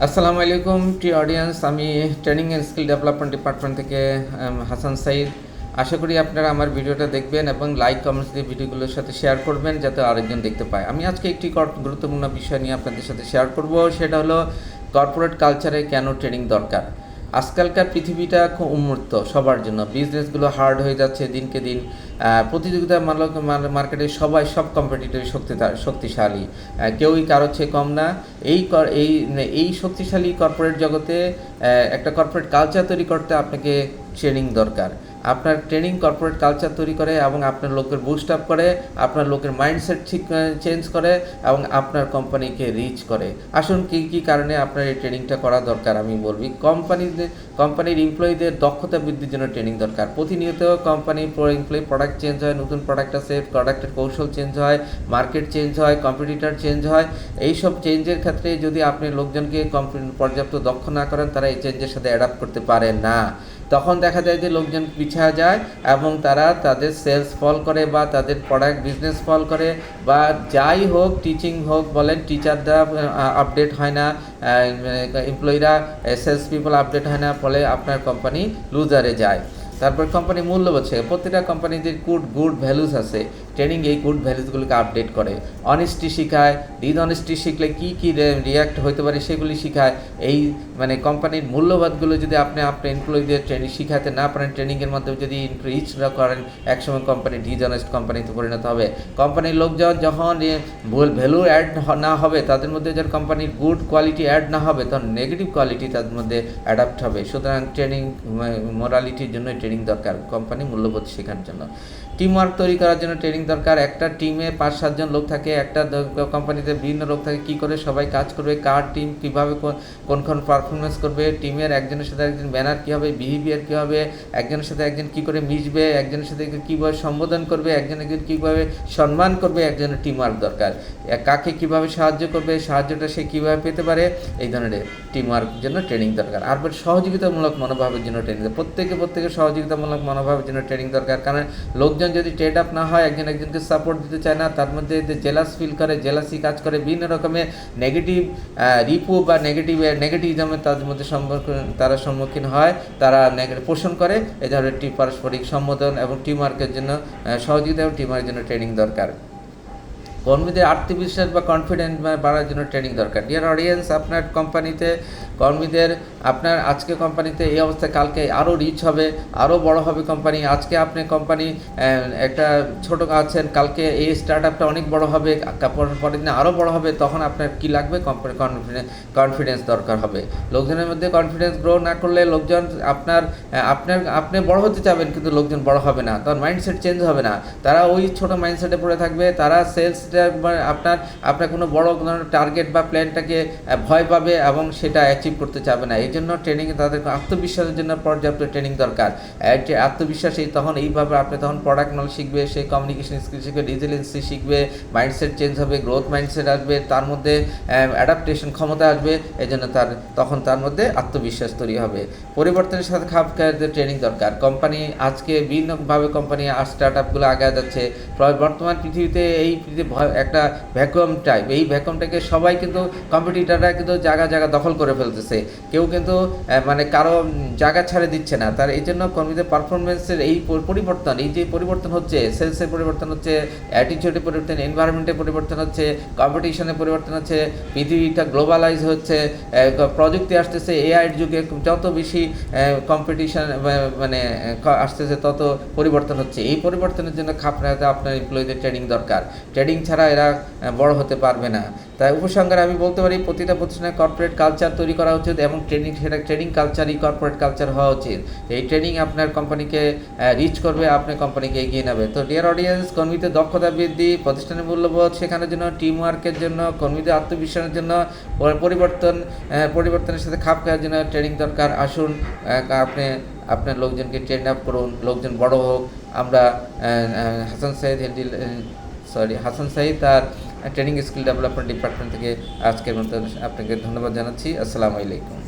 আসসালামু আলাইকুম টি অডিয়েন্স। আমি training and skill development department থেকে হাসান সাইদ। আশা করি আপনারা আমার ভিডিওটা দেখবেন এবং লাইক কমেন্টস দিয়ে ভিডিওগুলোর সাথে শেয়ার করবেন যাতে আরেকজন দেখতে পায়। আমি আজকে একটি গুরুত্বপূর্ণ বিষয় নিয়ে আপনাদের সাথে শেয়ার করব, সেটা হলো কর্পোরেট কালচারে কেন ট্রেনিং দরকার। আজকালকার পৃথিবীটা খুব উন্মুক্ত সবার জন্য, বিজনেসগুলো হার্ড হয়ে যাচ্ছে দিনকে দিন। প্রতিযোগিতামূলক মার্কেটে সব কম্পিটিটর শক্তিশালী, কেউই কারোর চেয়ে কম না। এই শক্তিশালী কর্পোরেট জগতে একটা কর্পোরেট কালচার তৈরি করতে আপনাকে ট্রেনিং দরকার। আপনার ট্রেনিং কর্পোরেট কালচার তৈরি করে এবং আপনার লোকের বুস্ট আপ করে, আপনার লোকের মাইন্ডসেট ঠিক চেঞ্জ করে এবং আপনার কোম্পানিকে রিচ করে। আসুন কী কারণে আপনার এই ট্রেনিংটা করা দরকার আমি বলবি। কোম্পানির এমপ্লয়ীদের দক্ষতা বৃদ্ধির জন্য ট্রেনিং দরকার। প্রতিনিয়ত কোম্পানির এমপ্লয়ি প্রোডাক্ট চেঞ্জ হয়, নতুন প্রোডাক্ট আসে, প্রোডাক্টের কৌশল চেঞ্জ হয়, মার্কেট চেঞ্জ হয়, কম্পিটিটর চেঞ্জ হয়। এইসব চেঞ্জের ক্ষেত্রে যদি আপনি লোকজনকে পর্যাপ্ত দক্ষ না করেন, তারা এই চেঞ্জের সাথে অ্যাডাপ্ট করতে পারে না। তখন দেখা যায় যে লোকজন পিছিয়ে যায় এবং তারা তাদের সেলস ফল করে বা তাদের প্রোডাক্ট বিজনেস ফল করে বা যাই হোক, টিচিং হোক বলেন, টিচাররা আপডেট হয় না, এমপ্লয়িরা সেলস পিপল আপডেট হয় না, ফলে আপনার কোম্পানি লুজারে যায়। তারপর কোম্পানি মূল্য বোঝে। প্রতিটা কোম্পানিদের গুড ভ্যালুস আছে। ট্রেনিং এই গুড ভ্যালুসগুলোকে আপডেট করে, অনেস্টি শেখায়, ডিসঅনেস্টি শিখলে কী রিয়াক্ট হতে পারে সেগুলি শেখায়। এই কোম্পানির মূল্যবোধগুলো যদি আপনার এমপ্লয়ীদের ট্রেনিং শিখাতে না পারেন, ট্রেনিংয়ের মাধ্যমে যদি রিচ না করেন, একসময় কোম্পানি ডিসঅনেস্ট কোম্পানিতে পরিণত হবে। কোম্পানির লোকজন যখন ভ্যালু অ্যাড না হবে, তাদের মধ্যে যখন কোম্পানির গুড কোয়ালিটি অ্যাড না হবে, তখন নেগেটিভ কোয়ালিটি তাদের মধ্যে অ্যাডাপ্ট হবে। সুতরাং ট্রেনিং মোরালিটির জন্য ট্রেনিং দরকার, কোম্পানি মূল্যবোধ শেখার জন্য। টিম ওয়ার্ক তৈরি করার জন্য ট্রেনিং দরকার। একটা টিমে 5-7 জন লোক থাকে, একটা কোম্পানিতে বিভিন্ন লোক থাকে। কী করে সবাই কাজ করবে, কার টিম কীভাবে কোন পারফরমেন্স করবে, টিমের একজনের সাথে একজন ম্যানার কী হবে, বিহেভিয়ার কী হবে, একজনের সাথে একজন কী করে মিশবে, একজনের সাথে কীভাবে সম্বোধন করবে, একজন কীভাবে সম্মান করবে, একজনের টিম ওয়ার্ক দরকার। কাকে কীভাবে সাহায্য করবে, সাহায্যটা সে কীভাবে পেতে পারে, এই ধরনের টিম ওয়ার্কের জন্য ট্রেনিং দরকার। আর সহযোগিতামূলক মনোভাবের জন্য ট্রেনিং, প্রত্যেকে সহযোগিতামূলক মনোভাবের জন্য ট্রেনিং দরকার। কারণ লোকজন যদি ট্রেড আপ না হয়, একজনকে সাপোর্ট দিতে চায় না, তার মধ্যে জেলাস ফিল করে, জেলাসি কাজ করে, বিভিন্ন রকমের নেগেটিভ রিপু বা নেগেটিভিজমের তাদের মধ্যে তারা সম্মুখীন হয়, তারা পোষণ করে। এই ধরনের পারস্পরিক সম্বোধন এবং টিম ওয়ার্কের জন্য সহযোগিতা এবং টিম ওয়ার্কের জন্য ট্রেনিং দরকার। কর্মীদের আত্মবিশ্বাস বা কনফিডেন্স বাড়ার জন্য ট্রেনিং দরকার। ডিয়ার অডিয়েন্স, আপনার কোম্পানিতে কর্মীদের, আপনার আজকে কোম্পানিতে এই অবস্থায় কালকে আরও রিচ হবে, আরও বড় হবে কোম্পানি। আজকে আপনি কোম্পানি একটা ছোটো আছেন, কালকে এই স্টার্ট আপটা অনেক বড় হবে, পরের দিনে আরও বড় হবে। তখন আপনার কী লাগবে? কনফিডেন্স দরকার হবে। লোকজনের মধ্যে কনফিডেন্স গ্রো না করলে লোকজন আপনি বড় হতে চাবেন, কিন্তু লোকজন বড় হবে না, তখন মাইন্ডসেট চেঞ্জ হবে না। তারা ওই ছোটো মাইন্ডসেটে পড়ে থাকবে। তারা সেলসটা আপনার কোনো বড় টার্গেট বা প্ল্যানটাকে ভয় পাবে এবং সেটা অ্যাচিভ করতে চাবে না। এই জন্য ট্রেনিংয়ে তাদের আত্মবিশ্বাসের জন্য পর্যাপ্ত ট্রেনিং দরকার। আত্মবিশ্বাসী তখন এইভাবে আপনি তখন প্রোডাক্ট নলেজ শিখবে, সে কমিউনিকেশন স্কিল শিখবে, রেজিলিয়েন্সি শিখবে, মাইন্ডসেট চেঞ্জ হবে, গ্রোথ মাইন্ডসেট আসবে, তার মধ্যে অ্যাডাপ্টেশন ক্ষমতা আসবে। এই জন্য তখন তার মধ্যে আত্মবিশ্বাস তৈরি হবে। পরিবর্তনের সাথে খাপ খাওয়াতে ট্রেনিং দরকার। কোম্পানি আজকে বিভিন্নভাবে কোম্পানি আর স্টার্ট আপগুলো আগে যাচ্ছে। বর্তমান পৃথিবীতে একটা ভ্যাকুয়াম টাইপ, এই ভ্যাকুয়ামটাকে সবাই কিন্তু কম্পিটিটররা কিন্তু জায়গা দখল করে ফেলতেছে। কেউ কিন্তু কারো জায়গা ছাড়ে দিচ্ছে না। তার এই জন্য কর্মীদের পারফরমেন্সের এই যে পরিবর্তন হচ্ছে, সেলসের পরিবর্তন হচ্ছে, অ্যাটিটিউডের পরিবর্তন, এনভায়রনমেন্টের পরিবর্তন হচ্ছে, কম্পিটিশনের পরিবর্তন হচ্ছে, পৃথিবীটা গ্লোবালাইজ হচ্ছে, প্রযুক্তি আসতেছে, এআইয়ের যুগে যত বেশি কম্পিটিশন আসতেছে তত পরিবর্তন হচ্ছে। এই পরিবর্তনের জন্য খাপ খাওয়াতে আপনার এমপ্লয়ীদের ট্রেনিং দরকার। ট্রেনিং ছাড়া এরা বড় হতে পারবে না। তাই উপসংহারে আমি বলতে পারি, প্রতিটা প্রতিষ্ঠানে কর্পোরেট কালচার তৈরি করা উচিত এবং ট্রেনিং কালচারই কর্পোরেট কালচার হওয়া উচিত। এই ট্রেনিং আপনার কোম্পানিকে রিচ করবে, আপনার কোম্পানিকে এগিয়ে নেবে। তো ডিয়ার অডিয়েন্স, কর্মীদের দক্ষতা বৃদ্ধি, প্রতিষ্ঠানের মূল্যবোধ শেখানোর জন্য, টিম ওয়ার্কের জন্য, কর্মীদের আত্মবিশ্বাসের জন্য, পরিবর্তনের সাথে খাপ খাওয়ার জন্য ট্রেনিং দরকার। আসুন আপনি আপনার লোকজনকে ট্রেন আপ করুন, লোকজন বড় হোক। আমরা হাসান সাইদ তার ট্রেনিং স্কিল ডেভেলপমেন্ট ডিপার্টমেন্ট থেকে আজকের মতো আপনাকে ধন্যবাদ জানাচ্ছি। আসসালামু আলাইকুম।